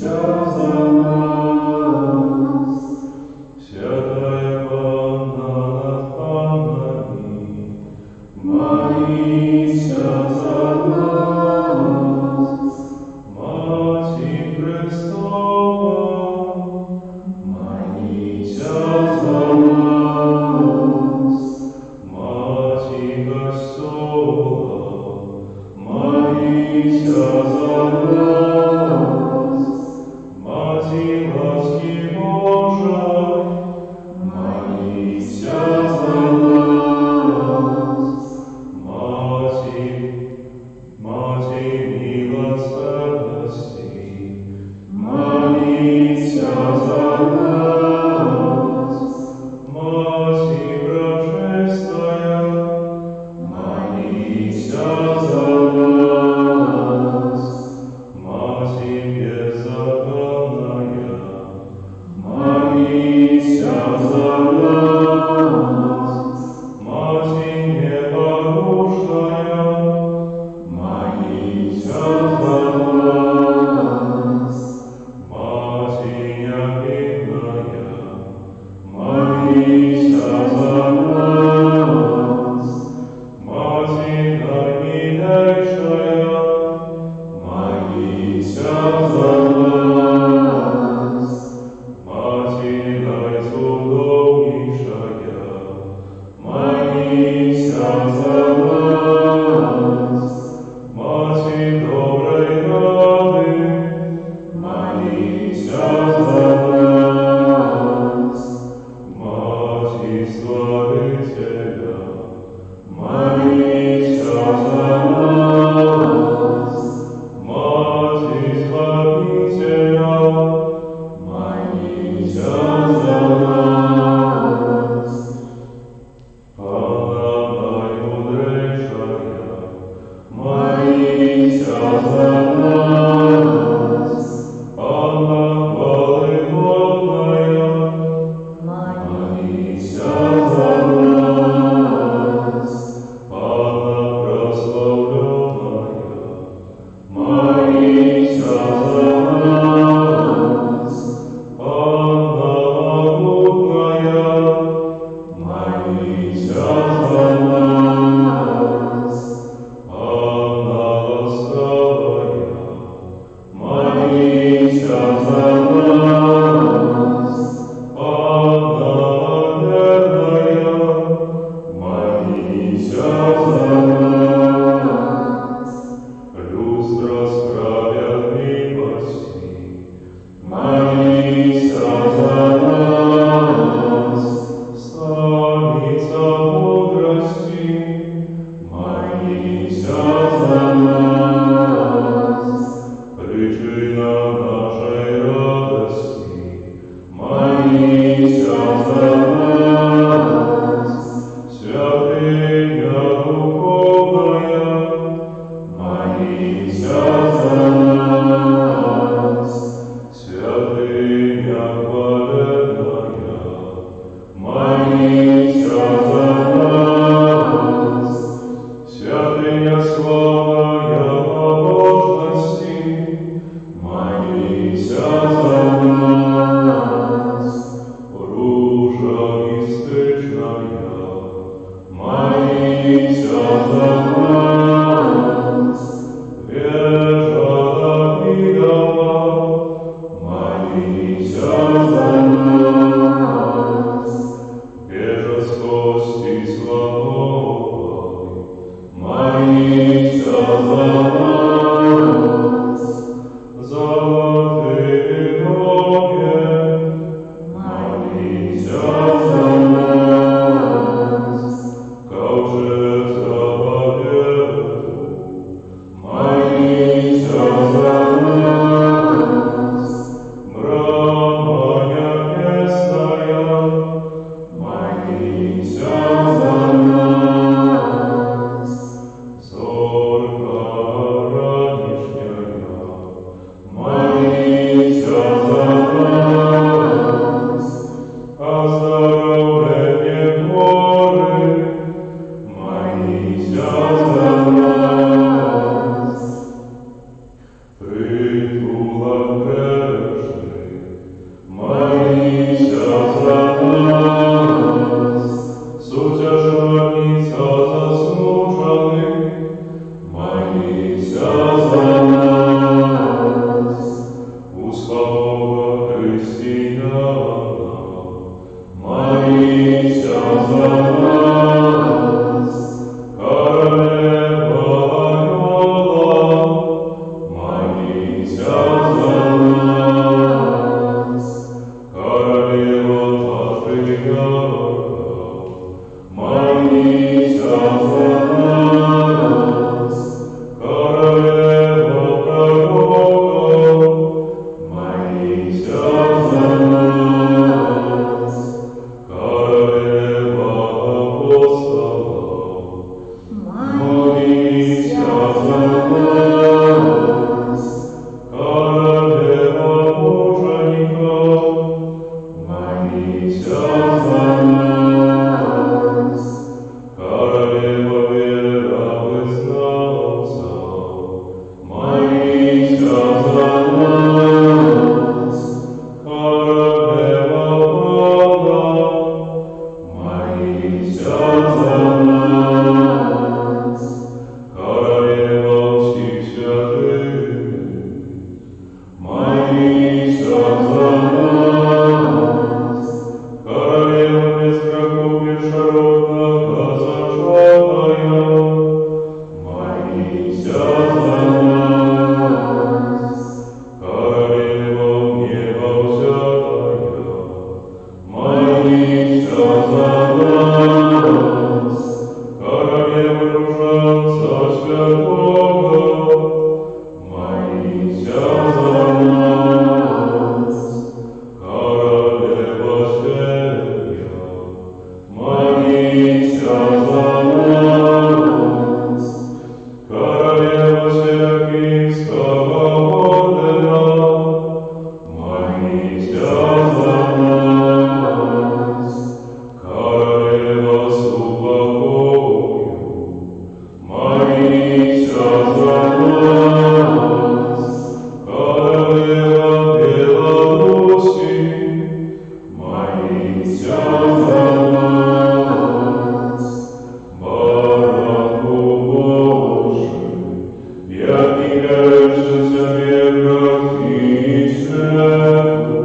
Zalothy Бога християна, молися за нас. Королева Ангола, молися за нас. Королева Патриарха, молися за нас. Королева Пророков, молися за нас. Королева апостолов, молися за нас. Королева мужеников, молися за нас. Королева веровызнавцев, молися за нас. Королева Бога, молися за нас. Королева всех святых, молися за нас. Королева без грехов первородного зачатая, молися за нас. Королева неба взятая, молися за нас. Королева руженца святого, молися за нас. Королева святая, молися за нас. Королева Серафимского ордена, молися за нас. Королева Супокою, молися за нас. Королева Беларуси, молися за нас. Баранку Божий, який бережеться від гріхів святу,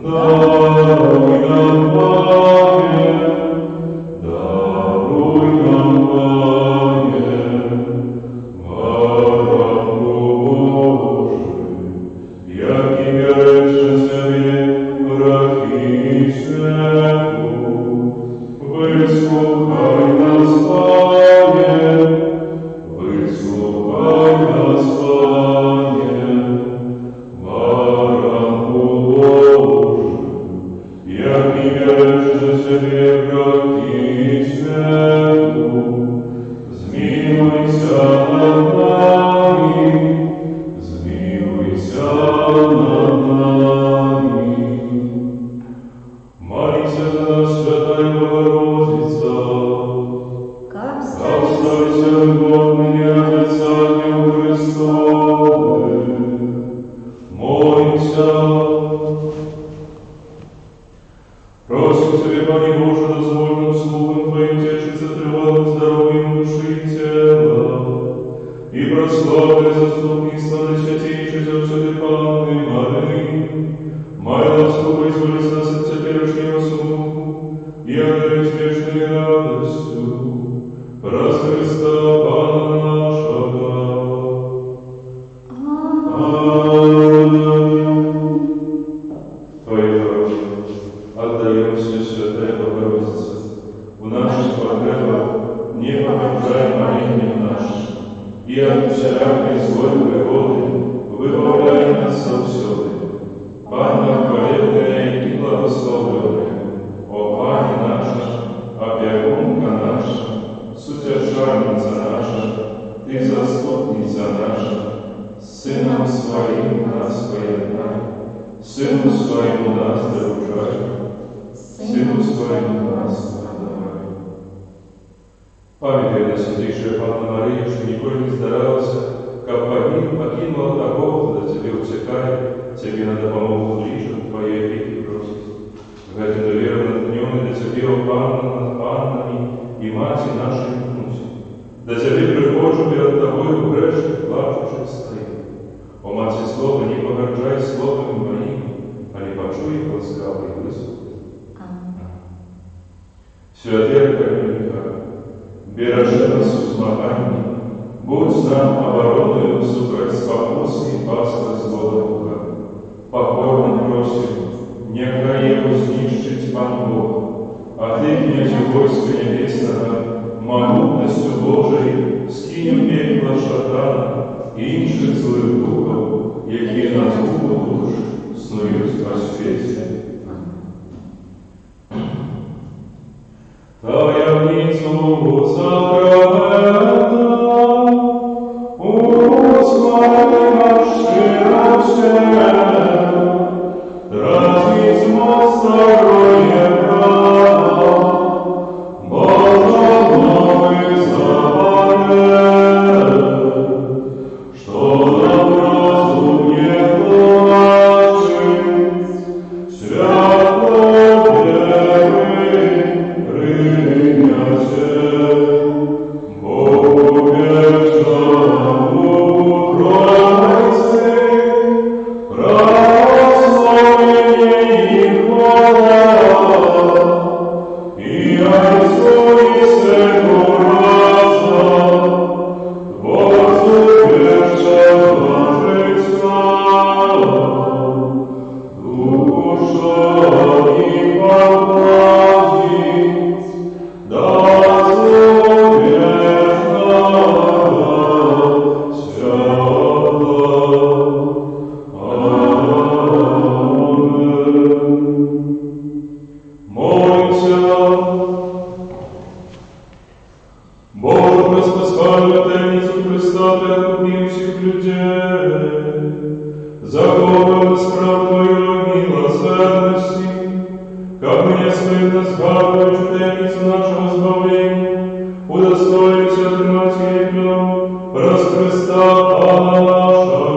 даруй нам, Пане, даруй нам, Пане. Баранку Божий, який бережеться від гріхів святу, вислухай нас, Пане, вислухай нас, Пане. Баранку Божий, який бережеться від гріхів святу, змилуйся над нами, змилуйся над нами. Молися за нас, Святая Богородица, Как оставься любовными отрицанием Христовым. Молимся. Просим Тебе, Пане Боже, дозвольным слухом Твоим тешиться тревогам здоровьем души и тела, и прославляй заступничество Святейшей Всюды Панны Марии, Майя Господь избавись нас от теперешнего смуту, и одарить вечной радостью, раз Христа Пана нашего. Аминь. Твоей хорошей, отдаемся, Святая Богородица, в наших потребах не погружай молением нашим, и от всякой злой пригоды выбавляй нас совсюду. Панна хвалебная и благословленная, о Пане наша, опекунка наша, сутешальница наша, Ты заступница наша, Сыном Своим нас поеднай, Сыну Своему нас доручай, Сыну Своему нас отдавай. Памятай на святейшая Панна Мария, что николь не старалась, как покинула такого, да Тебе утекай, Тебе на допомогу ближним Твоей опеки просить. В этом веру наткнённый для Тебе, о Панна над паннами и Мати нашей Муси. Да Тебе прихожу перед Тобою грешных, плачущих стоит. О Мати Слова, не погоржайся вислухати. Амінь. Святе Кам'янка, бережи нас у змаганні, будь з нам обороною супроть спокуси и паства злого духа. Покорно просим, нехай его знищить Пан Бог, а Ты, князю войска небесного, могутностью Божией скинь пекло шатана и інших злых духов, які на згубу душ снують по світі. Таємницю закриваємо, Господи наш щиросте, разізмо старое право, Божа новий запале, що нам розум не плачить, свято віри прийняться, Богу вічному Тройці, православ'я і хвала, і Отцу і Сину разом, Творцю вічного життя, душа і покладіть, да зловічного свята. Аминь. Молимся. Боже, спасальную таїницю Христа, Ты окупил всех людей, законом справ Твою милосердности, как мне свято сгадываешь таїницю нашего избавления, удостоимся отримать ее раз Христа Пана нашего.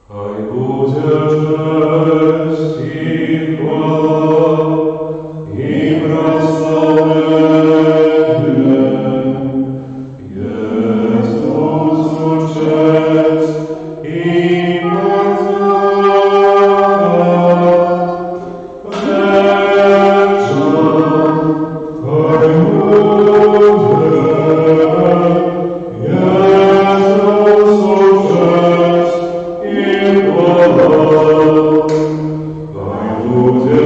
Хай буде честь і хвала, і прославлення, Єсусу честь і подяка, вечна, хай буде Єсусу честь і хвала, хай буде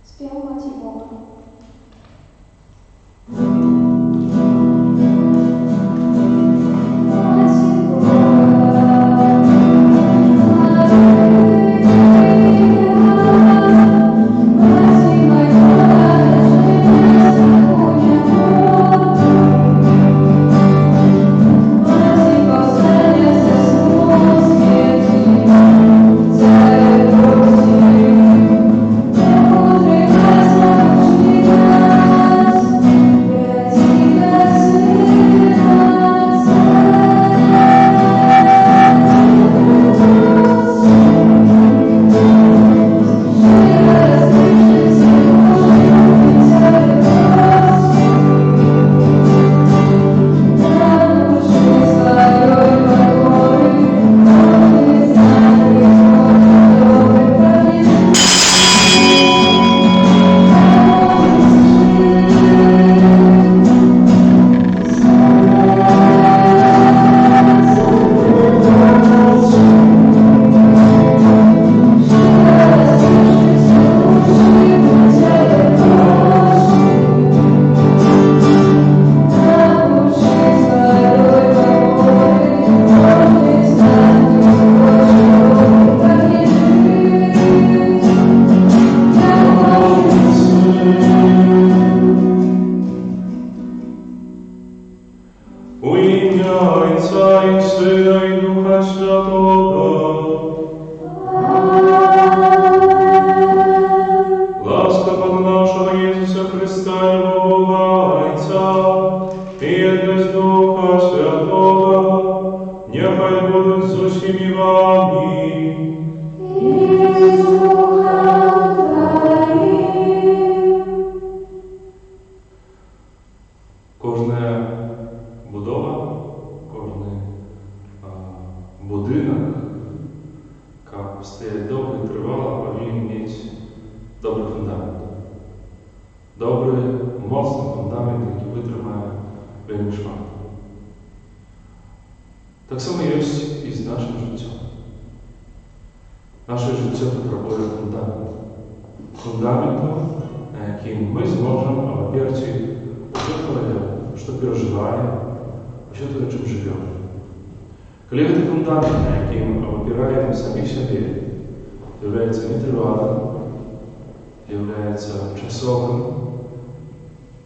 Śpiewać i Boga. U imię Ojca i Syna i Ducha Świętego. Łaska Pana naszego Jezusa Chrysta i Boga Ojca i jedność Ducha Świętego, niechaj будуть з усіми вами. Кожна будова, кожний будинок, як стоять довго і тривало, повинен мати добрий фундамент. Добрий, моцний фундамент, який витримає вельми шмат. Так само є і з нашим життям. Наше життя потребує фундаменту. Фундаменту, на яким ми зможемо опертися что переживаем, вообще то, чем живем. Коли этот фундамент, на яким опираем самих себе, является нетривалым, является часовым,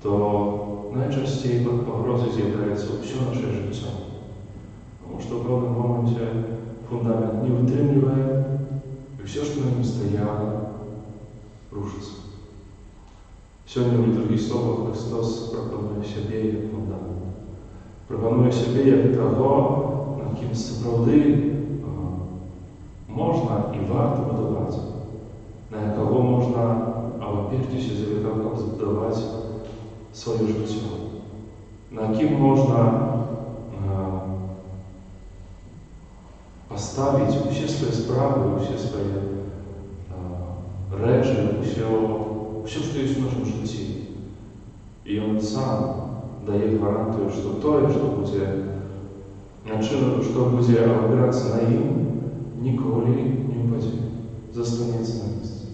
то найчастее под погрозой з'является все наше життя. Потому что в певном моменте фундамент не вытримливает, и все, что на нем стояло, рушится. Сьогодні в літургії Слова Христос пропонує себе як фундамент. Пропонує себе як того, над ким справді можна і варто будувати, на якого можна опертися за віком збудувати своє життя, на яким можна поставити всі свої справи, всі свої речі, все, что есть в нашем житті. И Он сам дает гарантию, что то, что будет опираться на им, николи не упадет, застанется на месте.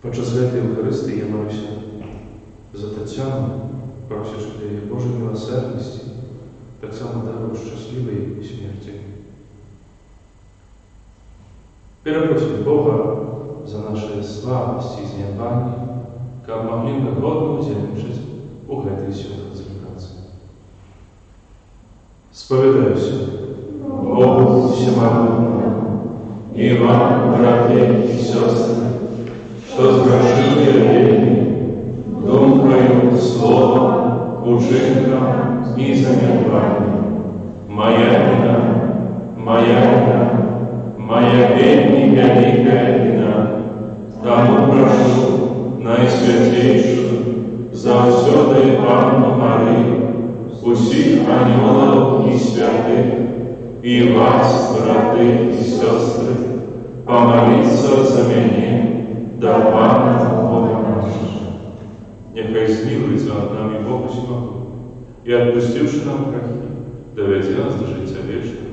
Подчас Святої Євхаристії я молюся за Тетяну, просячи для її Божої милосердності, так само дарую щасливої смерті. Перепросить Бога за наши слабости и зниевания, как могли мы годно удержать у этой святой консекрации. Споведаюся Богу Всемогутному, и вам, братья и сестры, что сгрешил я вельми, думкою, словом, учинком и занятованием. Моя вина, моя вельми великая вина. Тому прошу Найсвятейшую, завсёды Анну Марию, усіх аньолов и святых, и вас, браты и сестры, помолиться за меня, да Пана Бога нашего. Нехай змилується над нами Бог Всемогутній, і, отпустивши нам грехи, доведе нас до життя вічного.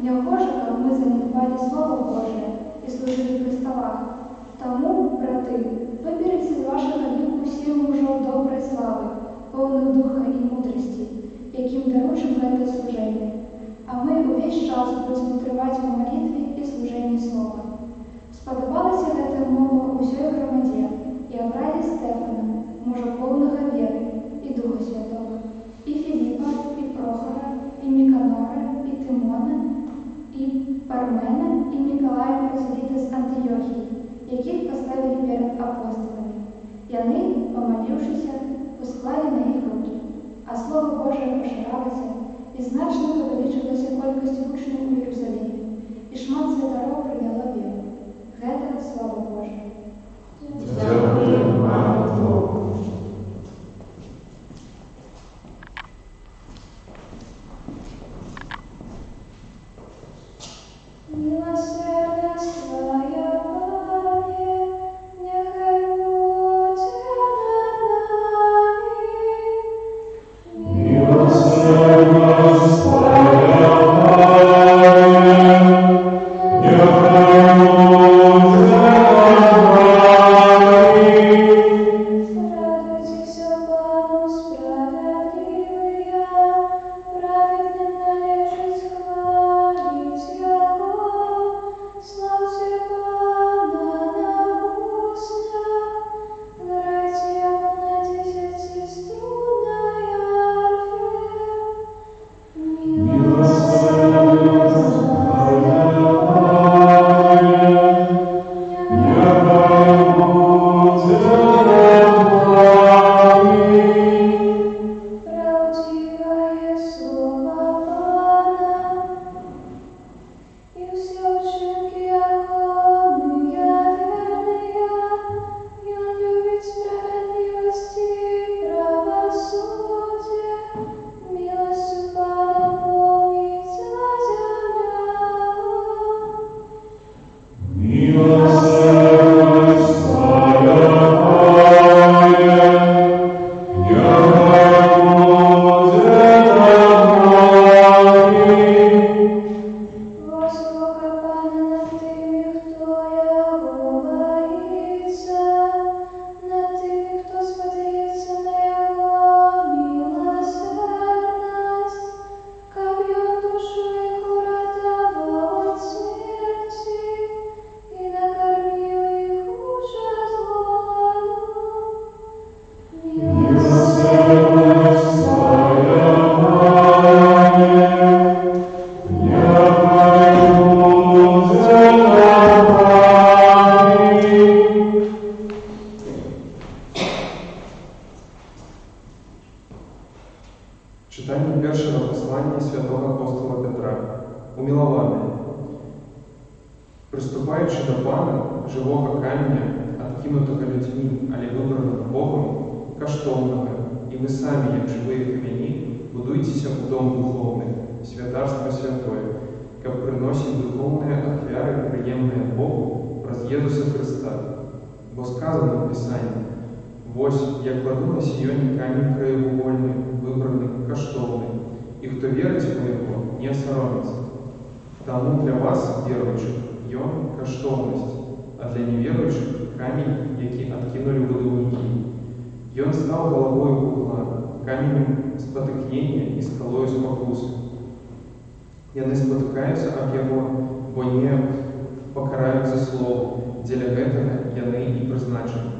Не охоже, как мы занедбали Слово Божие и служили при столах. Тому, брати, виберіться з вашого віку всі мужов доброї слави, повних духа і мудрості, яким доручим це служення. А ми увесь час будемо тривати у молитві і служенні Слова. Сподобалася эта мова усій громаді і обрали Стефана, мужа повного віри і Духа Святого, і Філіпа, і Прохора, і Ніканора, і Тимона, і Пармена, і Миколая Просвіта з Антиохії, яких поставили перед апостолами. Яни, помолившися, посклали на їх руки, а Слово Боже поширалося, і значно увеличилася кількість учнів у Єрусалимі, і шмат святарів прийняло віру. Гэта Слово Божие. Дякую вам, Богу. Милосердность Твоя, Пане, нехай буде над нами. Милосердность Твоя, Радуйтеся, Пану, справедливые, праведным належит хвалить Его. Славьте Пана на гуслях, играйте Ему на 10-струнной арфе. Милосердность правдивое слово Пана, и все учинки огонные верные, и Он любит справедливость и правосудие. Милостью Пана полнится земля. Милосердность Твоя, Возвока Пана над тими, хто Його боїться, над тими, хто сподівається на Його милосердность, как Він душу їх уратував від смерті і накормив їх уже з голоду. Милосердность Твоя, Читання першого послання святого апостола Петра. Умилований. Приступаючи до Пана, живого каменя, откинутого людьми, але вибраного Богом, коштовного, і ви самі, як живі камені, будуйтеся у дом духовний, святарство святое, как приносить духовные ахвяры, приемные Богу, праз Єсуса Христа. Бо сказано в Писанні: «Вось, я кладу на сіоні камінь краєвугольний, вибраний, коштовний, і хто вірить в Його, не соромиться». Тому для вас, віруючих, йон коштовність, а для невіруючих камінь, який откинули будовники. Йон став головою кугла, каменем спотыкнення і скалою спокуси. Яны спотыкаються об Його, бо не покарають за слово, дзеля гэтага яны і призначені.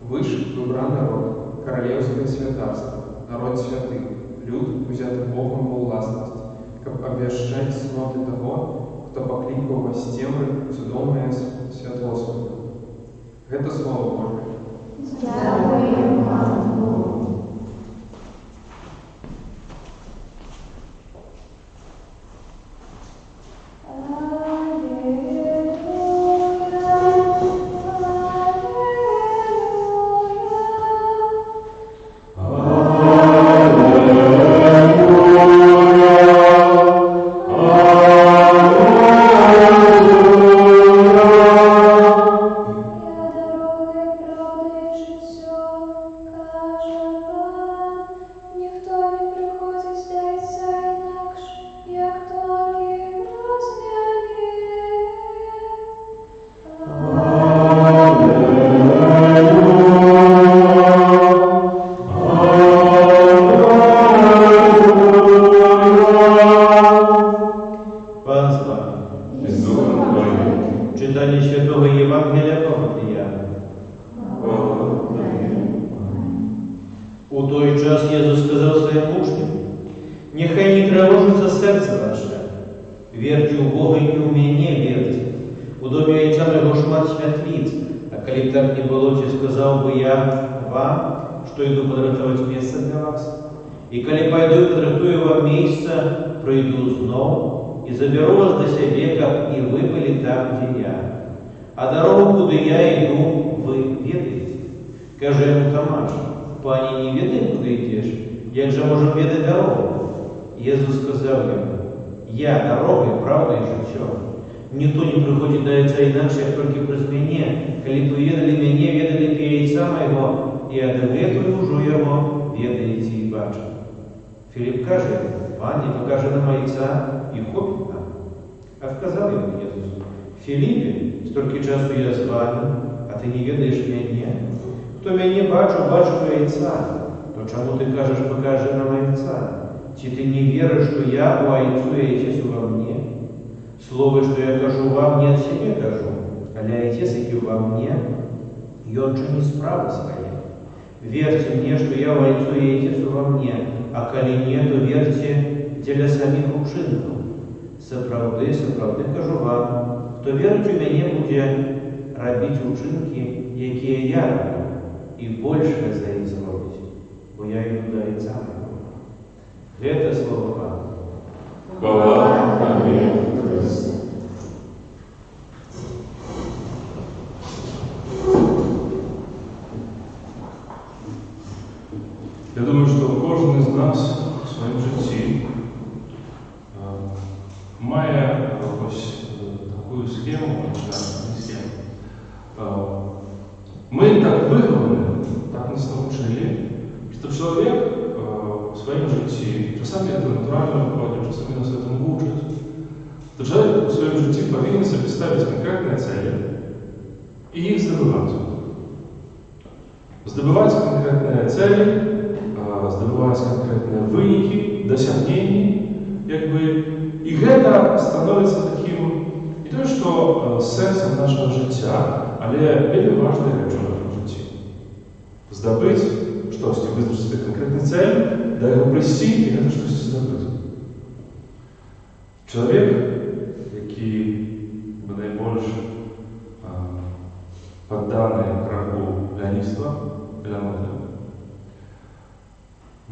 Вы ж выбран народ, королевское святарство, народ святый, люд, взятый Богом во властность, как обвящать сноты того, кто покликал вас темры цудовное святоство. Это Слово Божие. Дякую вам, Богу. Я дорогой, правдой, життя, кажу У той час Jezus сказал своим учням: «Нехай не тревожится сердце ваше. Верьте у Бога и у меня верьте. У доме Отца моего шмат святвиц, а коли б так не было, то сказал бы я вам, что иду подрыхтовать место для вас. И коли пойду и подрыхтую вам место, пройду снова и заберу вас до себе, как и вы были там, где я. А дорогу, куда я иду, вы ведаете». Каже ему Томаш: «Пане, не ведаем, куда идешь, як же можем ведать дорогу?» Иисус сказал ему: «Я дорога, правда и життя. Ніхто не приходит до Отца иначе, як только през мене. Коли б ведали меня, ведали и Отца моего, и от этого уже его ведаете и бачите». Филипп каже ему: «Пане, покажи нам Отца, и хопит нам». А сказал ему Иисус: «Филиппе, столько часу я с вами, а ты не ведаешь меня? Кто меня бачу, бачу и Отца. То чему ты кажешь, покажи нам Отца? Чи ты не веришь, что я у Отцу и Отец во мне? Слово, что я кажу вам, не от себя кажу, а для Отец, які во мне, и он же не справа своя. Верьте мне, что я у Отцу и Отец во мне, а коли нет, то верьте для самих учинков. Соправди кажу вам, хто вірить у мене, буде робити учинки, які я роблю, і більше за їх зробить, бо я йду до Отця моего». Это слово Бога. Хвала Тебе, Христе. Я думаю, що кожен із нас у своєму житті має ось таку схему, не схему. Мы так выговорили, так нас научили, что человек в своем житті, часами это натурально выходит, часами нас этому учат, то человек в своем житті повинен себе ставить конкретные цели и их здобывать. Здобывать конкретные цели, здобывать конкретные выники, досягнения, и это становится таким, не то, что сердцем нашего життя, але вельми важливе речі в нашому житті. Здобыть щось, визначити конкретну цель, до його прийти і це щось здобути. Чоловік, який найбільш підданий краху лянівства,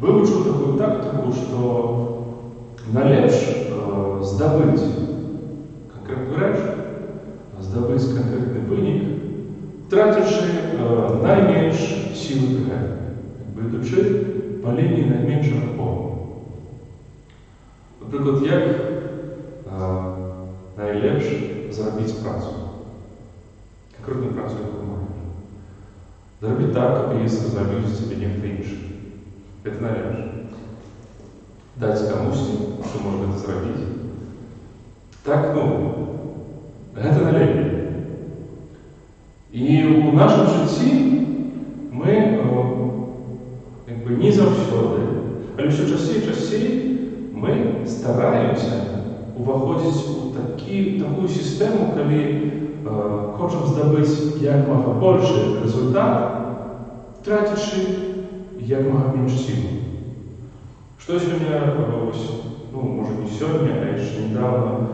вивчив таку тактику, що налепш здобыть конкретну реч, здобыть конкретний виник, тративши найменш сили КГ, йдучи по лінії найменшого опору. Наприклад, як найлепш заробити працю, конкретну працю, яку маєш. Заробити так, аби її зробив з тебе ніхто інший. Це найлепш. Дати комусь, що може це зробити. Так, це найлепше. І у нашому житті ми не завжди, але все частіше ми стараємося уваходити у таку систему, коли хочемо здобути як мога більше результат, тратячи як мога менше сил. Что сегодня, може не сегодня, а еще недавно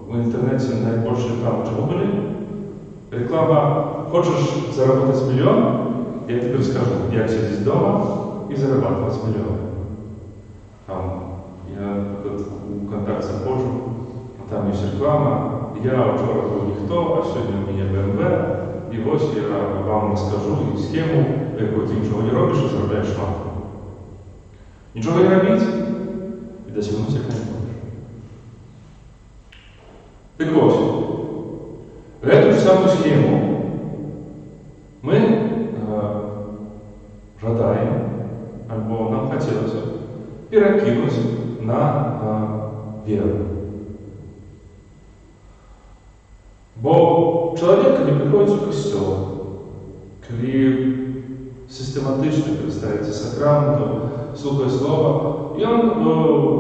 в интернете наибольшая реклама чего были? Реклама: хочешь заработать миллион? Я тебе скажу, як сидеть дома и зарабатывать миллион. Я у контакт заходжу, там есть реклама. Я вчора був ніхто, а сьогодні у мене BMW. І ось я вам розкажу схему, яку ти нічого не робиш і заробляєш шматку. Нічого не робіть і досягнути як не можеш. Так ось, эту же самую схему мы жадаем, або нам хотелось перекинуть на веру. Бо чоловік, коли приходить у костюл, коли систематично користується сакраментом, слухає слова, і він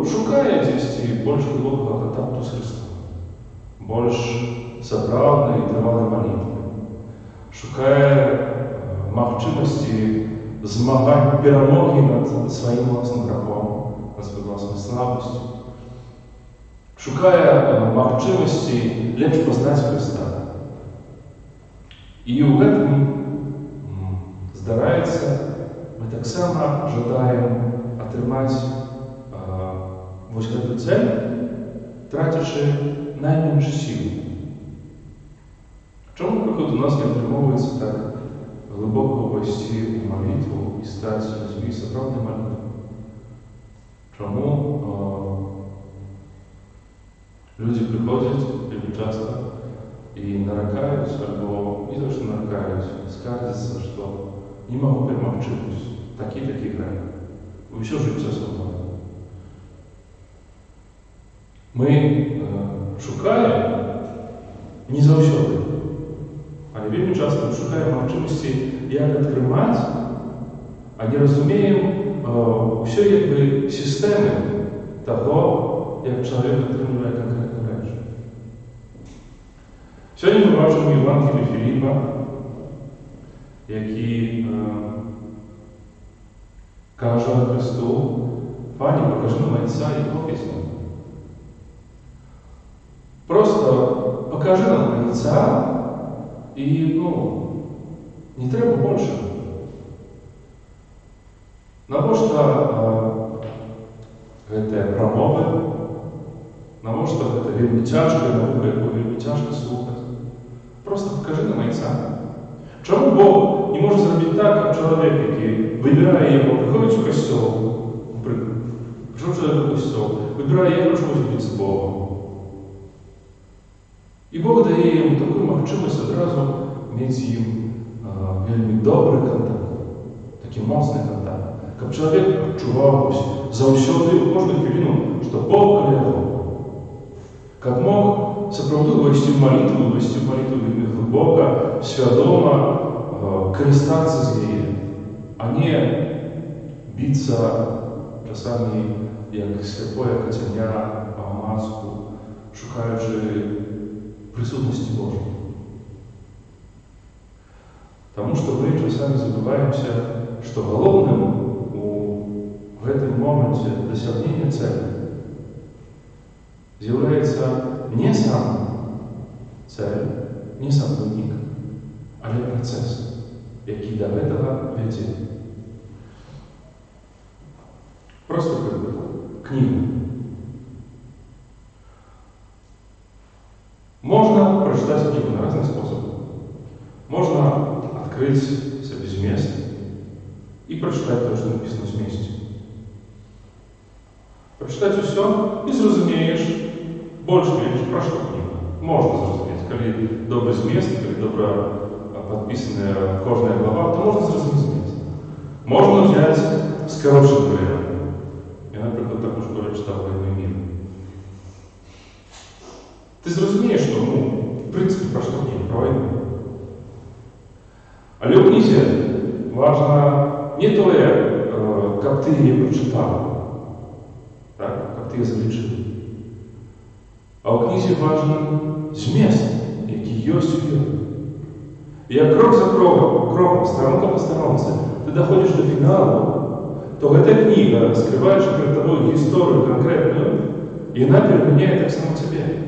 шукає десь більш глибокого контакту з Христом, більш справної і тривалої молитви, шукає можливості перамогі над сваім власным грахом, над сваёй власнай слабасцю. Шукае магчымасці лепш пазнаць Хрыста. І ў гэтым здараецца, мы таксама жадаем атрымаць вось гэту цэль, трацячы найменш сіл. Чому, наприклад, у нас не атрымоўваецца так глибоко увайсці в молитву і стати людьми справді молитву? Чому люди приходять дуже часто і нарікають, або не то, що нарікають, скаржаться, що не можу перемогти такі грехи. Усе життя свободи. Ми шукаємо не завжди, але вельми часто шукаємо можливості, як відкривати, а не розуміємо все якби системи того, як чоловік отримує конкретну реч. Сьогодні ми бачимо Євангелії Філіпа, який каже Христу: «Пані, покажи нам Отця і Його письмо». Просто покажи нам Отця і, не треба більше. Навошта гэтыя прамовы, навошта гэта вельмі цяжкая наука, яку вельмі цяжка слухаць. Просто покажи нам Отця. Чому Бог не може зробити так, як чоловік, який вибирає його, приходить у костьол, наприклад, прийшов чоловік у костьол, вибирає, я хочу бути з Богом. І Бог дає йому таку можливість одразу мати з ним вельми добрий контакт, такий моцний контакт. Каб чоловік відчував завсёды, кожну хвилину, що Бог каля яго. Каб мог сапраўды увайсці в молитву вельмі глибоко, свядома, карыстацца з яе, а не биться часами, як слепое котеня по маску, шукаючи присутності Божої. Тому що ми часами забуваємося, що головним в этом моменте досягнення цели з'являється не сам цель, не сам винник, але процес, який до этого веде. Просто приклад. Книга. Можно прочитать книгу на разные способы. Можно открыть себе змест и прочитать то, что написано вместе. Прочитать все и зразумеешь больше меньше про что книга. Можно зразуметь. Коли добрый змест, коли добра подписанная кожная глава, то можно зразуметь змест. Можно взять скороченный вариант. Я, например, такую школу читал «Войну и мир». Ты зразумеешь, что, в принципе, про что книга, про войну. Але ў кнізе важно не тое, каб ты яе прочитал, так? Каб ты яе залічыў. А ў кнізе важны змест, які ёсць у ёй. І як крок за кроком, сторонка по сторонце, ты доходишь до фіналу, то эта книга, скрываючи перед тобой историю конкретную, и она переменяет так само тебе.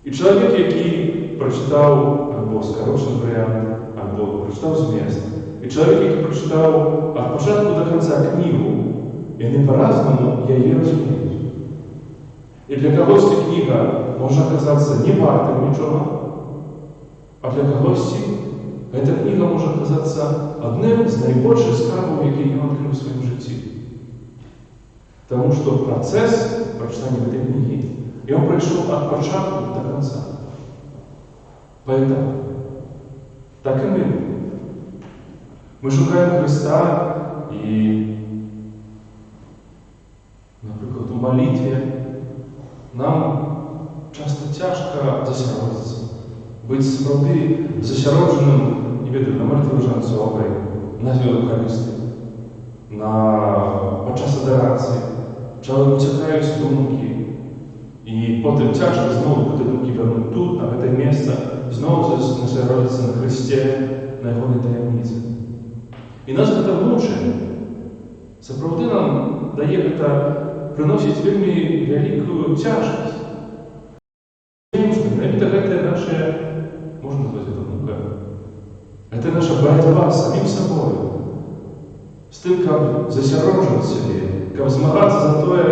И человек, який прочитав або скорочений варіант, або прочитав зміст, і чоловік, який прочитав від початку до кінця книгу, і не по-разному її розуміють. І для когось книга може оказатися не вартим нічого, а для когось эта книга може оказатися одним з найбільших скарбів, який він відкрив у своєму житті. Тому що процес прочитання этой книги, и он пришел от початку до конца. Поэтому, так и мы. Мы шукаем Христа, и, например, в молитве нам часто тяжко засяродиться. Быть справді засяродженим, не ведаю, на молитві Рождественської, на Святу Христі, під час адорації. Чоловік утікає з думки, і потім тяжко знову буде думки вернути тут, на це місце, знову засяроджитися на Христі, на Його таємниці. І нас гэта мучае. Сапраўды нам дае гэта, прыносіць вельмі вялікую цяжкасць. Менавіта гэтая наша, можна назваць гэта мука, гэта наша барацьба з самім сабою, з тым, каб засярожваць сябе, каб змагацца за тое,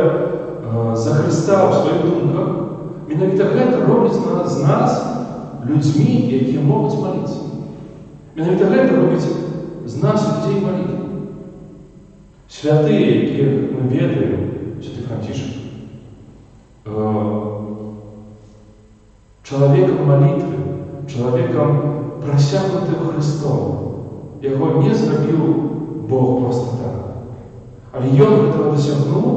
за Хрыста ў сваіх думках. Менавіта гэта робіць з нас людзьмі, якія могуць маліцца. Менавіта гэта робіць з нас людзей малітвы. Святыя, якіх мы ведаем, святы Францішак, чалавекам малітвы, чалавекам прасякнутым Хрыстом. Яго не зрабіў Бог проста так. Але ён гэтага дасягнуў,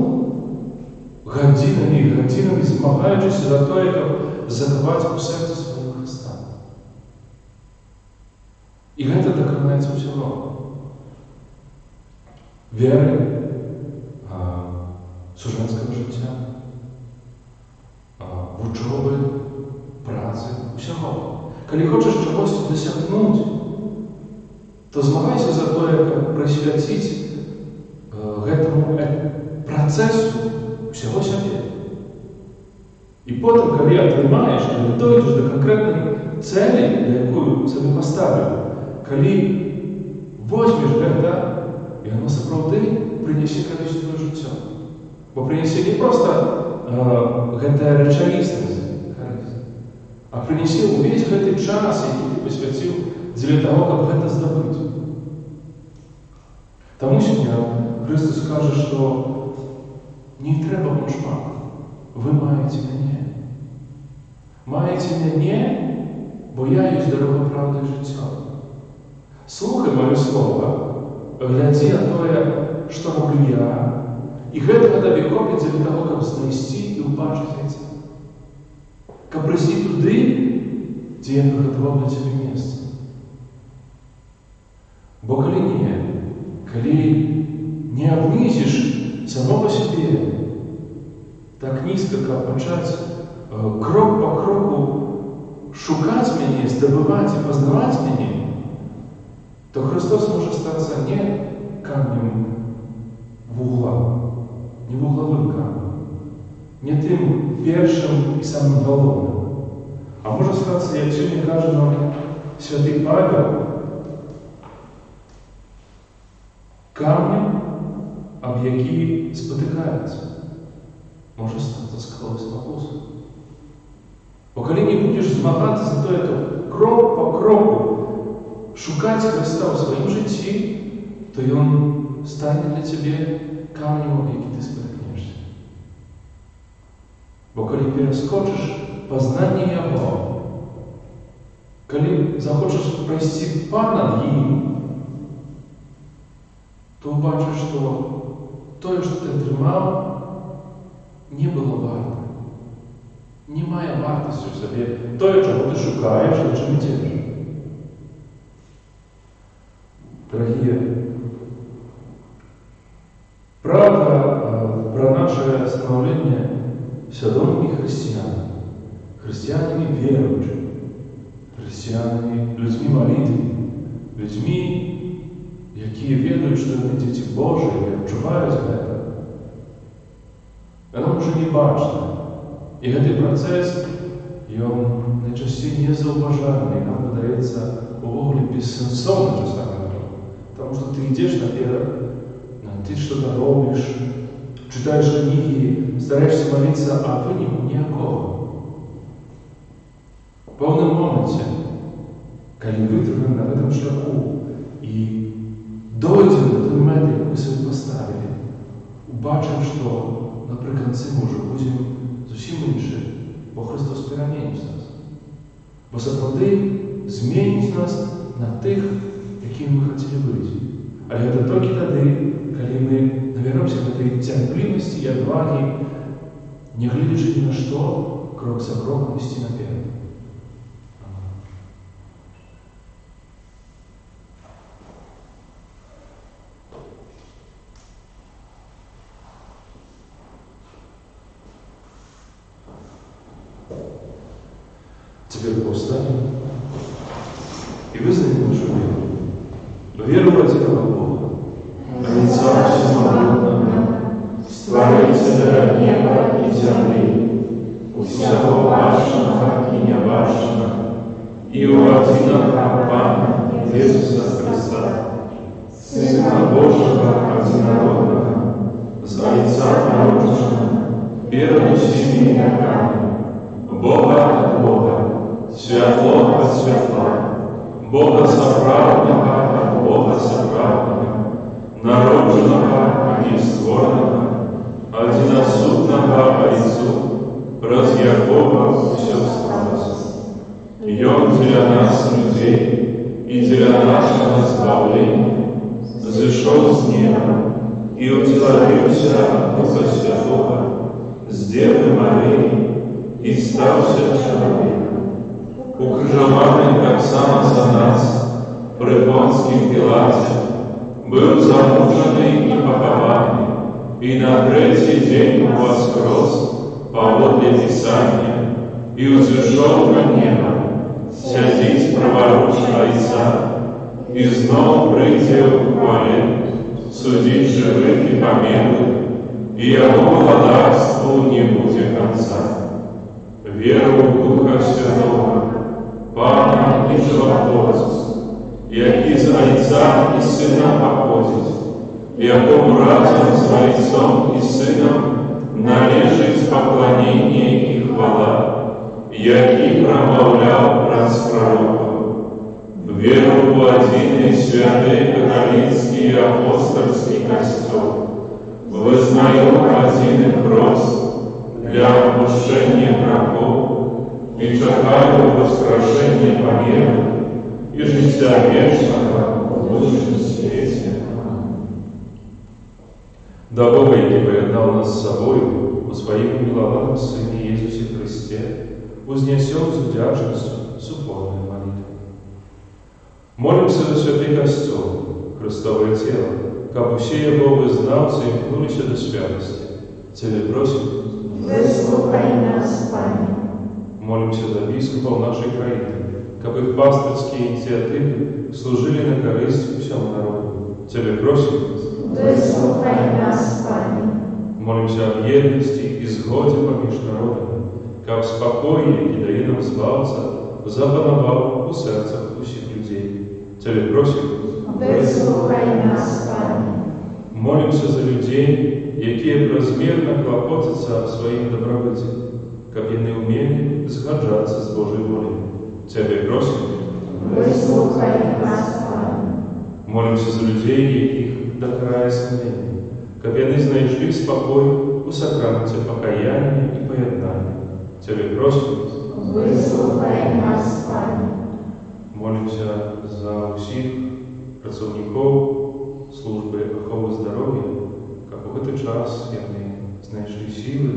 гадзінамі і гадзінамі змагаючыся за тое, каб захаваць у сэрцы сваім Хрыста. І гэта дакранаецца ўсяго. Веры, сужэнскага жыцця, вучобы, працы, усяго. Калі хочаш чагосьці дасягнуць, то змагайся за тое, каб прысвяціць гэтаму працэсу усяго сябе. І потым, калі атрымаеш, калі дойдзеш да канкрэтнай цэлі, якую сабе паставіў, калі возьмеш гэта, і яно сапраўды прынясе карысць твоё жыццё. Бо прынясе не проста гэтая рэчаіснасць карысць, а прынясе ўвесь гэты час, які ты пасвяціў дзеля таго, каб гэта здабыць. Таму сёння Христос кажа, што не трэба вам шмат, вы маеце мяне. Маеце мяне, бо я ёсць дарога, праўда і жыццё. Слухай маё слова, глядзі на тое, што роблю я, і гэтага табе хопіць для таго, каб знайсці і ўбачыць гэта. Каб прыйсці туды, дзе я прыгатаваў для цябе месца. Бо калі не, калі не абнізіш самого сябе так нізка, каб пачаць крок па кроку шукаць мяне, здабываць і пазнаваць мяне, то Христос можа стацца не камнем вугла, не вуглавым камнем, не тым першым і самым галоўным, а можа стацца, як сёння кажа нам святы Павел, камнем, аб які спатыкаецца, можа стацца скалой спакусу. Бо калі не будзеш змагацца за тое, каб крок па кроку шукаць Хрыста ў сваім жыцці, то ён стане для цябе камнем, аб які ты спатыкнешся. Бо калі пераскочыш пазнанне Яго, калі захочаш прайсці па-над ім, то убачыш, што тое, што ты атрымаў, не было варта. Не мае вартасці ў сабе тое, чаго ты шукаеш, на чым ідзеш. Дарагія, правда пра нашае станаўленне свядомымі хрысціянамі, хрысціянамі веруючымі, хрысціянамі, людзьмі малітвы, людзьмі, якія ведаюць, што яны дзеці Божыя і адчуваюць гэта. Яно ўжо не бачна. І гэты працэс, ён найчасцей незаўважальны, і нам выдаецца увогуле бессэнсоўна часамі. Таму што ты ідзеш наперад, ты што-то робіш, чытаеш кнігі, стараешся маліцца, а выніку ніякога. У пэўным моменце, калі вытрымаем на гэтым шляху і дойдзем до той мэты, якую сабе паставілі, убачым, што напрыканцы мы ўжо будзем зусім іншы, бо Христос пераменіць нас. Бо сапраўды зменіць нас на тых, якімі мы хацелі быць. Але гэта толькі тады, калі мы набяромся гэтай цярплівасці і адвагі, не гледзячы ні на што, крок за кроком ісці наперад. Теперь повстанем и вызнаем нашу веру. Но веру в одиного Бога. всього вашого і неважного, і у одиного Пана Ісуса Христа, Сина Божого одинородного, з Отця народженого, перед усіми веками, Бога от Бога, святлого от святла, Бога соправдного от Бога соправдного, народженого і нестворенного, одиносудного Отцу, праз якого все сталося. И Он для нас, людей, и для нашего избавления, зашел с неба и утеловился от Духа Святого, с Девы Марии, и стался человеком. Укрыжованный как сам за нас, при Понтском Пилате, был замученный и похованный, и на третий день воскрес поводле Писания, и взошел на небо, сядить праворуч Отца, и снова прийти в хвале, судить живых и померлых, и Его владарству не будет конца. Веру в Духа Святого, Пана и Животворца, який з Отця і Сина походить, якому разом з Отцом і Сином належить поклонение и хвала, який промовляв раз пророков. Веру в один и святый католический и апостольский костел, вызнаю один и прост для отпущения грехов и чекаю воскрешения померных и життя вечного в будущем свете. Да Бога, який поєднав нас з собою у своїм милованном Сині Ісусі Христе, узнесем с вдячностью супорную молитву. Молимся за святый костел, Христовое тело, как все его вызнавцы имкнулись до святости. Тебе просим, Выслухай нас, Пане. молимся за бископов нашей краины, как их пастырские инициативы служили на корысть всему народу. Тебе просим, Выслухай нас, Пане. молимся об едности и сгоде поміж народами, как спокойно и дає нам зваться, запанував у серцях усіх людей. Тебе просим, Выслухай нас, Пане. молимся за людей, які безмірно клопотаться о своїм добробыті, как вони вміли згаджатися з Божою волею. Тебе просим, Выслухай нас, Пане. молимся за людей, яких до краю сумління, как вони знайшли спокой у сакраменті покаяння і поєднання. Тебе просим, Выслухай нас, Пане. молимся за усіх працівників служби охорони здоров'я, як у цей час вони знайшли сили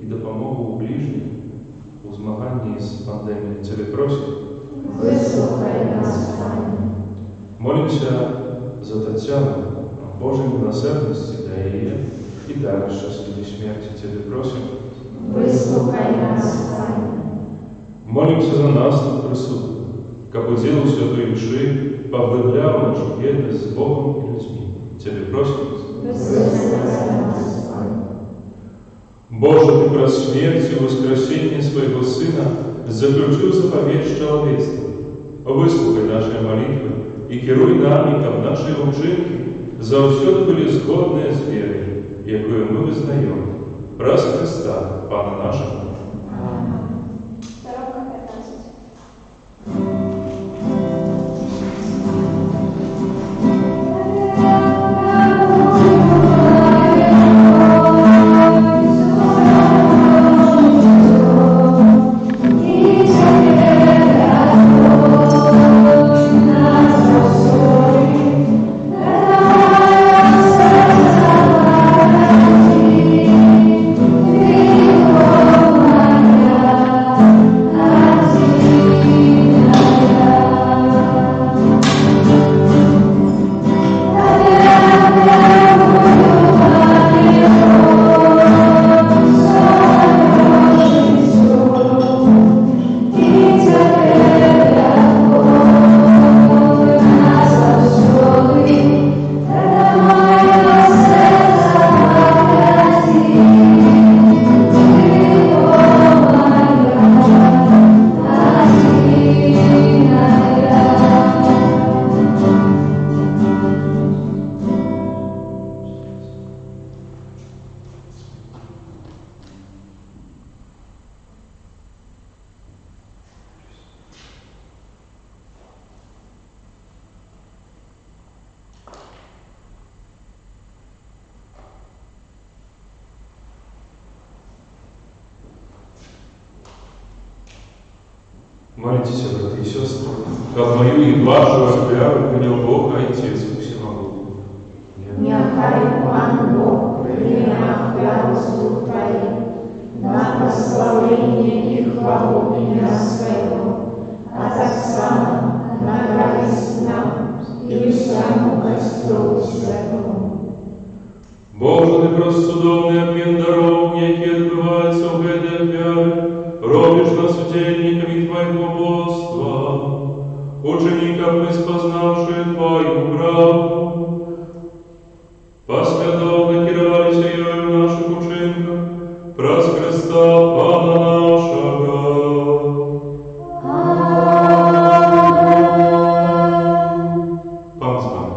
і допомогу у ближніх у змаганні з пандемією. Тебе просим, Выслухай нас, Пане. молимся за Тетяну, Божій милосердності для її і далі щасливій смерті. Тебе просим, Выслухай нас, Пане. молимся за нас тут присутних, как удел Святой Души поглублял нашу едность с Богом и людьми. Тебе просим, Выслухай нас, Пане. Боже, Ты про смерть и воскресение Своего Сына заключил заповедь человечеству. Выслухай наши молитвы и керуй нами, как наши учинки завсёды были згодны с верой, якую мы вызнаем. Праз Христа, Пана нашего. Коробка 15. Thank you. Молитесь, братья и сестры, как мою и вашу ахвяру принял Бог, Отец Всемогущий. Нехай Пан Бог прийме ахвяру з рук Твоих на прославление и хвалу имя Своего, а так само на радость нам и всему Костелу Святому. Боже, Ты простудовний обмін даров, які відбуваються в этой ахвярі, робиш нас удельниками Твоего Богоства, учениками, спознавшие Твою правду. Посвятов накировались ее в наших учинках, праз Христа Пана нашего. Пан з вами.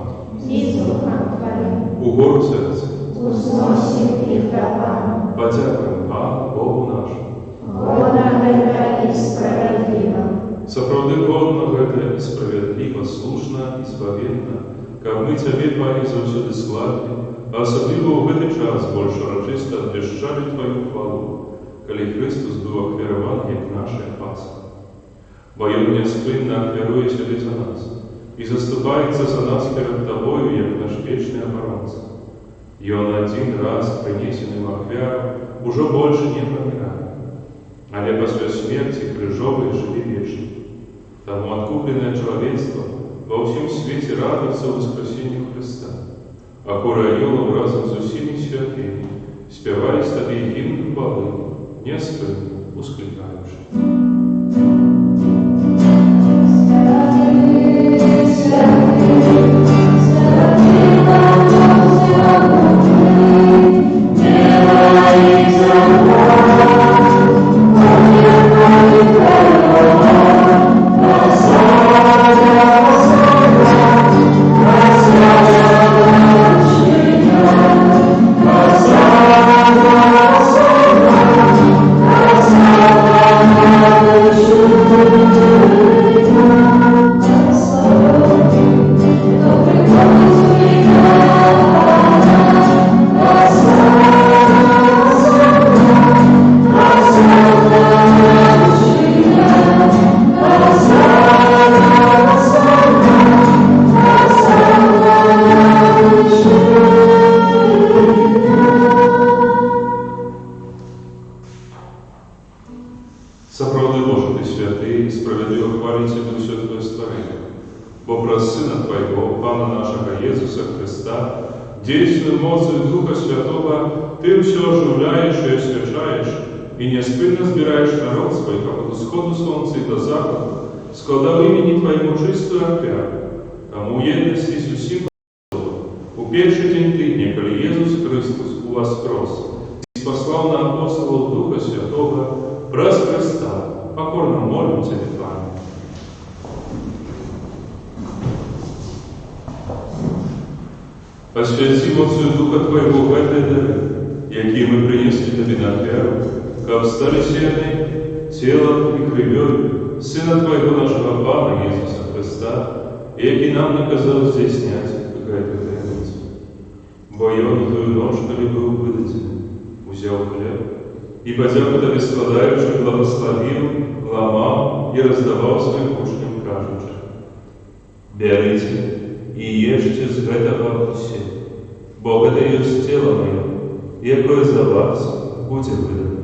И с Духом Твоим Угору серця. узносим их до Пана. Подякуємо Пану Богу нашому. Годно это и справедливо. Сапраўды годно гэта і справядліва, слушна і спаведна, каб мы Цябе, Пане, заўсёды славілі, а асабліва ў гэты час больш урачыста абвяшчалі Тваю хвалу, калі Христус быў ахвяраваны як нашая Пасха. Бо Ён няспынна ахвяруе сябе за нас і заступаецца за нас перад Табою, як наш вечны абаронца. Ён адзін раз прынесены ў ахвяру ужо больш не памірае, але пасля смерці крыжовай жыве вечна. Таму адкупленае чалавецтва ва ўсім свеце радуецца ў воскресенню Христа, а хоры анёлаў разам з усімі святымі спяваюць Табе гімн хвалы, няспынна усклікаючы. Сапраўды, Боже, Ты святы, справедливо хвалить Тебе ўсё Твое створение, бо праз Сына Твоего, Пана нашего Иисуса Христа, действуя моцью Духа Святого, Ты все оживляешь и освящаешь, и неспынно збираешь народ свой, как от сходу солнца и до заходу, складав имени Твоему чистую ахвяру, тому єдності з усім у перший день тижня, коли Єсус Христос у вас крос, и спаслал на апостолов Духа Святого, праз Христа, покорно молим Тебе, Пане. Освяти моцию Духа Твоего в этой дары, якие мы принесли Тебе на ахвяру, каб стали сены телом и кровью Сына Твоего нашего Пана Иисуса Христа, який нам наказал здесь снять какая-то таинница. Бо Ён тую ночь, коли был выдаден, взял хлеб, и, подяку Тебе складаючи, благословил, ломал и раздавал своим учням, кажучи: «Берите и ешьте с этого все, бо это есть тело Мое, якое за вас будет выдано».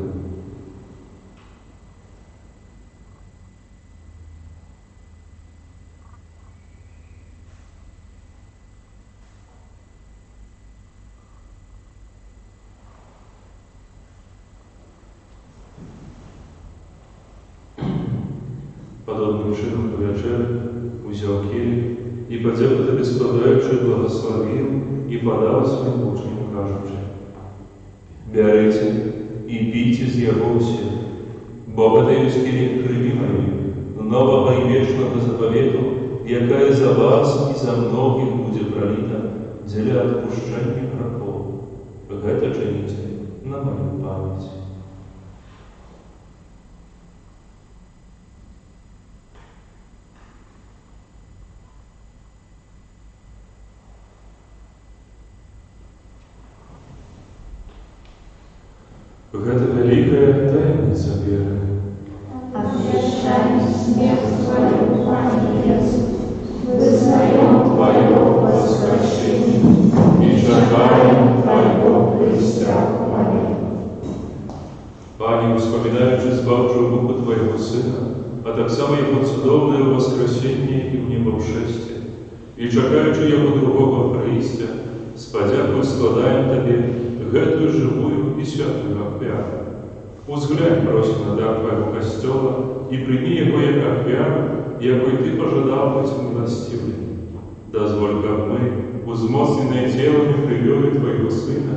Подобным чином по вечері узяв келих і, подяку Тебе складаючи, благословил и подал своим учням, кажучи: «Берите и пейте з Його все, бо это есть келих крови Моей, нового и вечного заповеду, якая за вас и за многих будет пролита для отпущения грехов. Это чините на мою память». Гэта великая таинница веры. А предвещаем смерть Твою, Пане Иисус, вызнаем Твое воскресение и чекаем Твоего присягу. Пане, вспоминаючи збавчу руку Твоего Сына, а так само Его цудовное воскресение и внебовшествие, и чекаючи Его другого прийстя, с подякою складаем Тебе гэтую живую и святую ахвяру. Узглянь, просим, на дар Твоего костела и прими Его як ахвяру, якой Ты пожадал быть милостивым. Дозволь, как мы, узмоцненные телами привели Твоего Сына,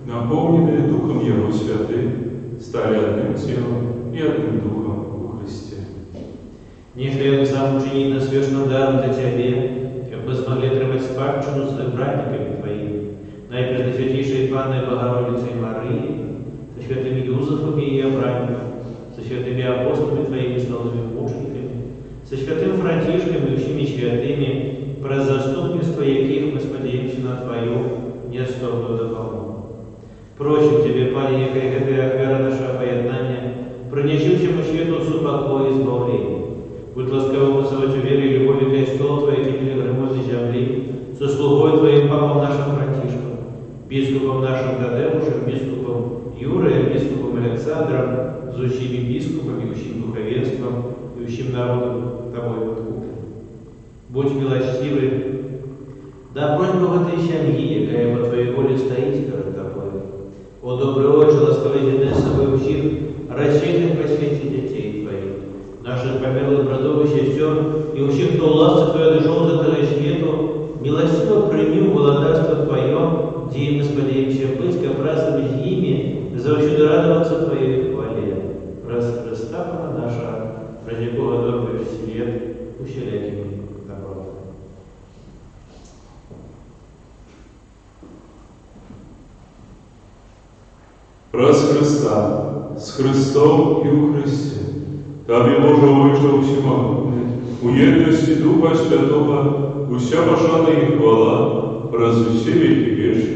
наполненные Духом Его святым, стали одним телом и одним Духом во Христе. Нехай Он сам учинит нас вечным даром для Тебе, как мы смогли отрывать спадщину с братниками Твоими, наипресносвятейшей Панной Богородицей Марии, со святыми Юзефом и Иоанном, со святыми апостолами Твоими славными мучениками, со святым Франтишком и всеми святыми, про заступничество яких мы сподеемся на Твою неотступную допомогу. Просим Тебе, Пане, нехай гэтая ахвяра наша поєднання принесет всему свету супокой и избавление. Будь ласкаво посылать в вере и любови костел Твоей теперь громозной земли, со слугой Твоим папом нашим Франтишком, бискупом нашим Тадеушем, бискупом Юрой, бискупом Александром, с усими бискупами, усим духовенством и усим народом Тобой подкуплен. Будь милостивый, да просьба в этой семьи, якая по Твоей воле стоит перед Тобой. О добрый Отче, ласковый веди с собой всех рассеянных по свете детей Твоих, наших померлых братов и сестер, и всех, кто ласцы Твоей дошел до этого свету, милостиво прими в благодарство Твое, где мы сподеемся быть, как праздновать ими, заучуду радоваться Твоей хвале. Раз Христа, Пана наша, ради Бога добрый свет, усиляким добром. Раз Христа, с Христом и у Христе, Табе Боже Отче всемогутный, у едности Духа Святого, уся пошана и хвала, раз все веки вечные.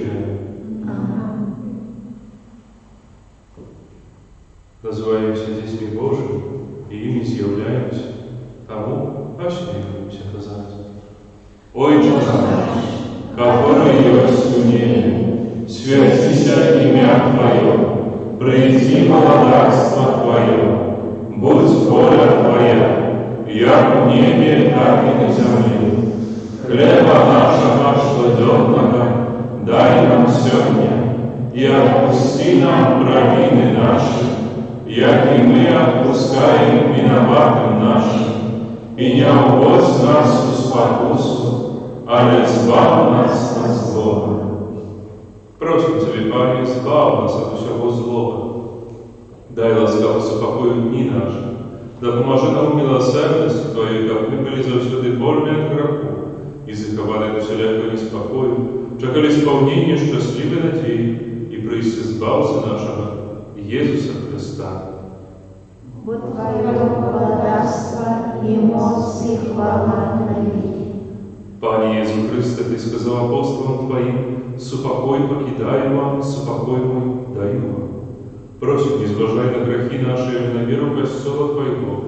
Называемся детьми Божьими и ими изъявляемся тому, а с ним казаться. Отче наш, который есть в небе, святися имя Твое, приди благодарство Твое, будь воля Твоя, як в небе, так и на земле. Хлеба нашего ежедневного дай нам сегодня, и отпусти нам провины наши, як и мы отпускаем виноватым нашим, и не уводь нас в спокусу, а избавь нас от злого. Просим Тебе, Пане, избавь нас от всего злого. Дай ласкаво супокою дни наши, да поможи нам милосердностью Твоей, как мы были завсюди вольны от греху, и заховали от всякого неспокою, чекали исполнение счастливой надеи и прийти избавца нашего Иисуса Христа. Будь Твое благодарство и моц и хвала на веки. Пане Иисус Христе, Ты сказал апостолам Твоим, супокой покидаю вам, супокой мой даю вам. Просим, не зважай на грехи наши или на веру костела Твоего,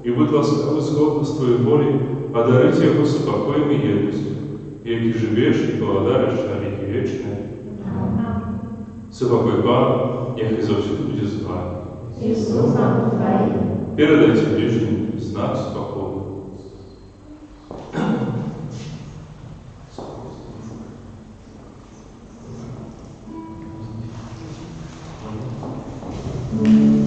и будь ласкавы сходно с Твоей волей, одарить его супокоем и едностью, яки живешь и благодаришь на веки вечные. Супокой Пана, нехай завсюду будет с вами. И с Духом Твоим. Передайте ближним знак спокоя. Thank you.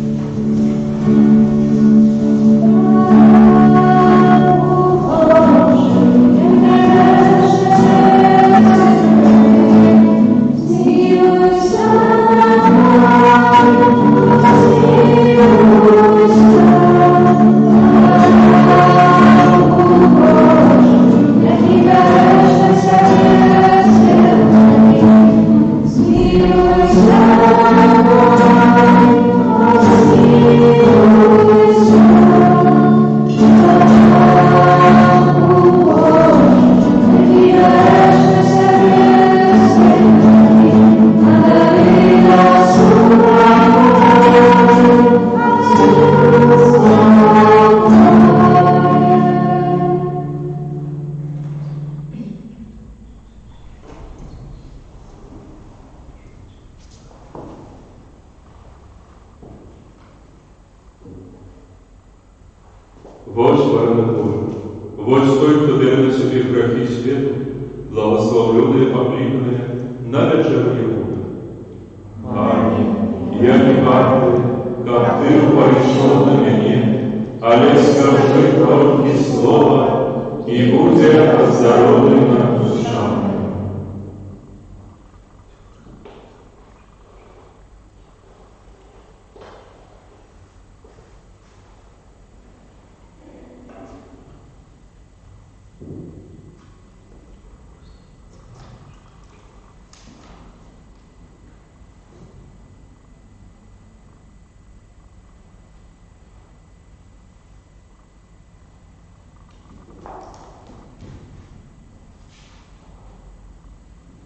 Вось барана Божий, вось той, хто бере на собі грехи світу, благословленные покликания на вечернее утро. Аминь. Я не ангел, как ты пришел на меня, але скажи только слово, и будет оздоровлена душа моя.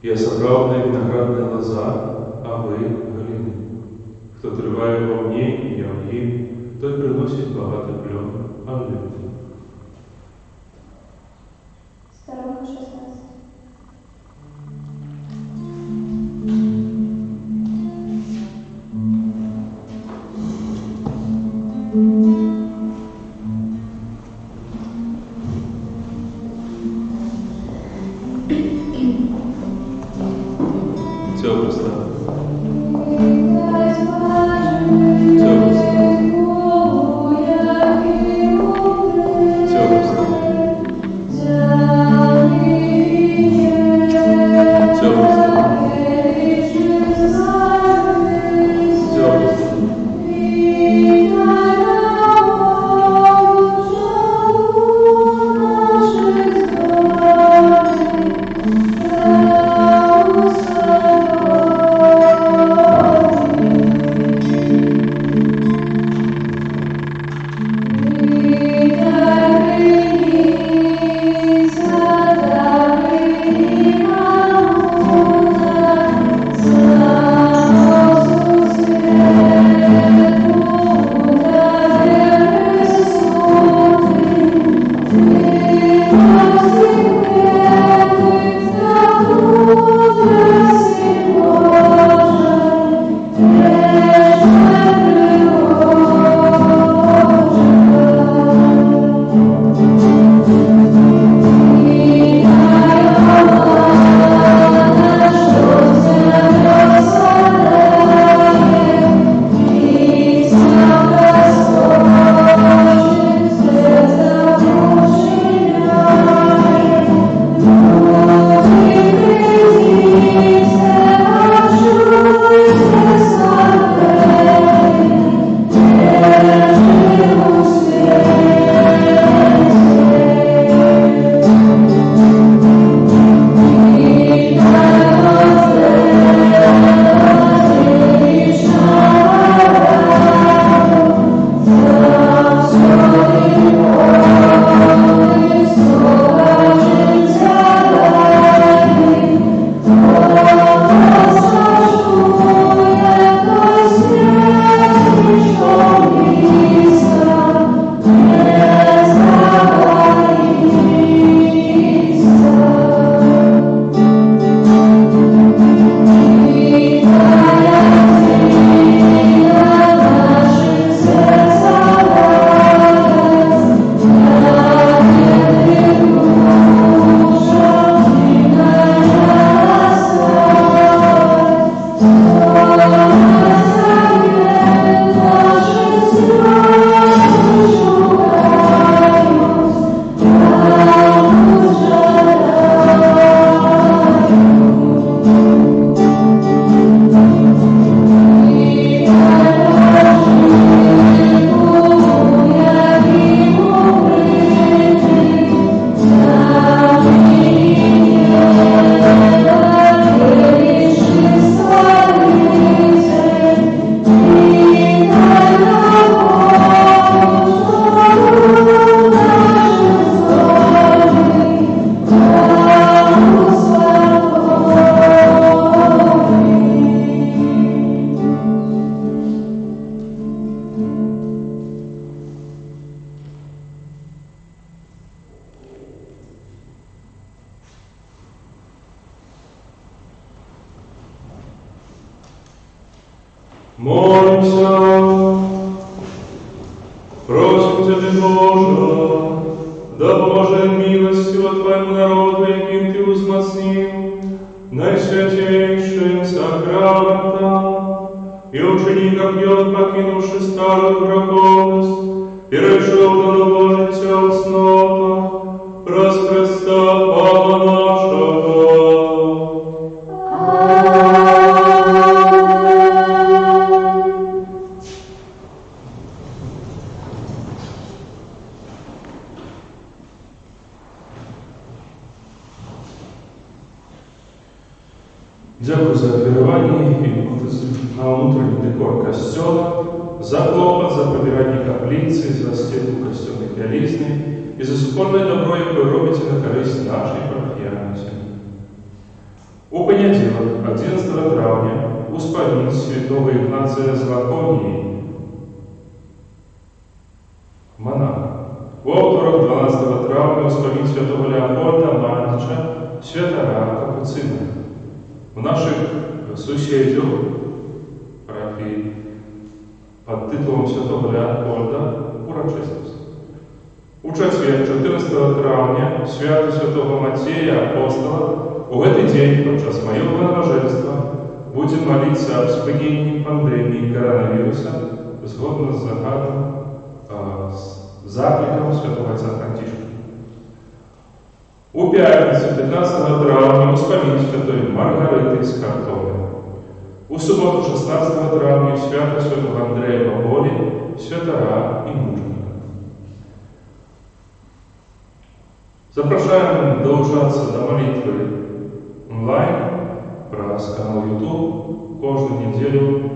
Я справдна виноградная лоза, а вы галины. Кто триває во мне, и я в ним, той приносит багатый плен. Аллилуйя. Сторона 16. Цього Христа. Молимся, просим Тебя, Божа, да поможе милостью от Твоему народу, яким Ты узмацнил, наисвятейшим сакраментом, и учеников Йод, покинувши старую греховность, перешел до нового життя в снопах, раз Христа Павла нашего. Дякую за керування і на внутрішній декор костела, за клопот, за прибирання каплиці, за стінку костюмної білизни і за супольне добро, яке робите на користь нашій парафіянці. У понеділок, 11 травня, у спальні святого Ігнація з Лаконії, монаха. У вівторок, 12 травня, у спальні святого Леопольда Мантича, святара Капуцина. У наших сусідів парафії під титулом святого Леопольда урочистість. У четвер, 14 травня, свято святого Матея Апостола, у этот день, подчас моего набожества, будем молиться об спинении пандемии коронавируса, згодно с загадом, закликом святого отца Франтишка. У пятницу, 15 травня, успомин святой Маргариты из Картоны. У субботу, 16 травня, свято святого Андрея Баболи, святора и мужника. Запрошаем долучаться до молитвы онлайн, через канал YouTube. Каждую неделю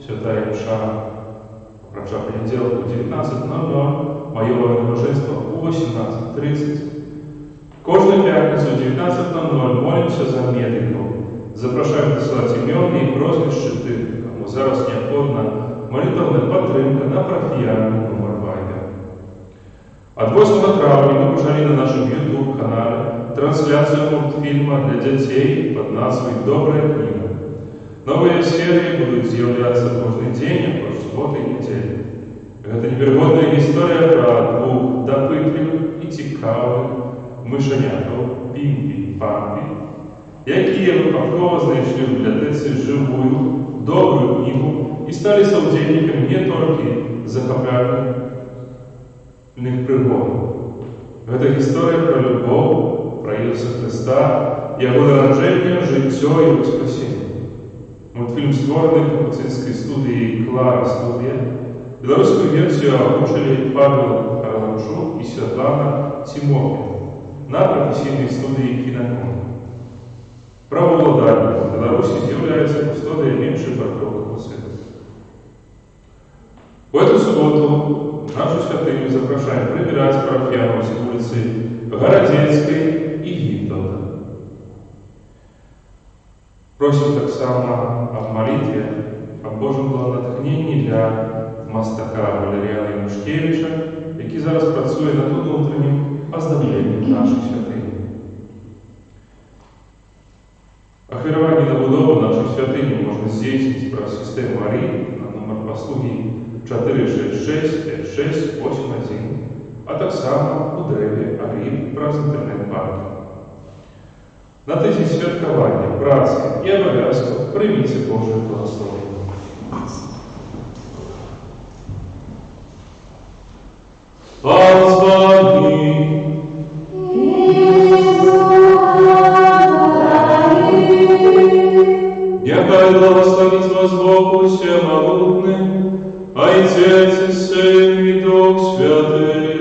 святая Мша, проча понедельник в 19:00, моего набожества у 18:30. Каждую пятницу в 19:00 молимся за медиков. Запрошаємо присилати ім'я і прозвище тих, кому зараз необхідна молитовна підтримка на парафіяльний номер Viber. От 8 травня мы почали на нашем YouTube-канале трансляцию мультфильма для детей под назвой «Добрая книга». Новые серии будут з'являться кожен день, по суботу и неделю. Это невероятная история про двух допытливых и цікавих мишеняток Пімпі і Пампі, які випадково знайшли в бібліотеці живую, добрую книгу і стали совдельниками не тільки захопляльних пригод. Это історія про любов, про Ісуса Христа, Його народження, життя і Воскресіння. Мультфільм створений Капуцинською студією «Клара Студія». Білоруську версію озвучили Павел Харламчук і Світлана Тимохина на професійній студії «Кінокон». Правообладальником в Беларуси является кустодия меньшей Баркова Капуцина. В эту субботу нашу святыню запрошаем прибирать парафиянов с улицы Городецкой и Гиндова. Просим так само об молитве, о Божьем благонатхненні для мастака Валеріана Янушкевича, який зараз працює над внутрішнім оздобленням наших святинь. Ахвярование на будову нашей святыни можно здійснити про систему АРИ на номер послуги 466 5681, а так само у древі АРИ про інтернет-банки. На тиждень святкування, праці і обов'язків прийміться Боже благословення. Пан з вами. Нехай благословить вас Бог Всемогутний, Отец и Сын и Дух Святый.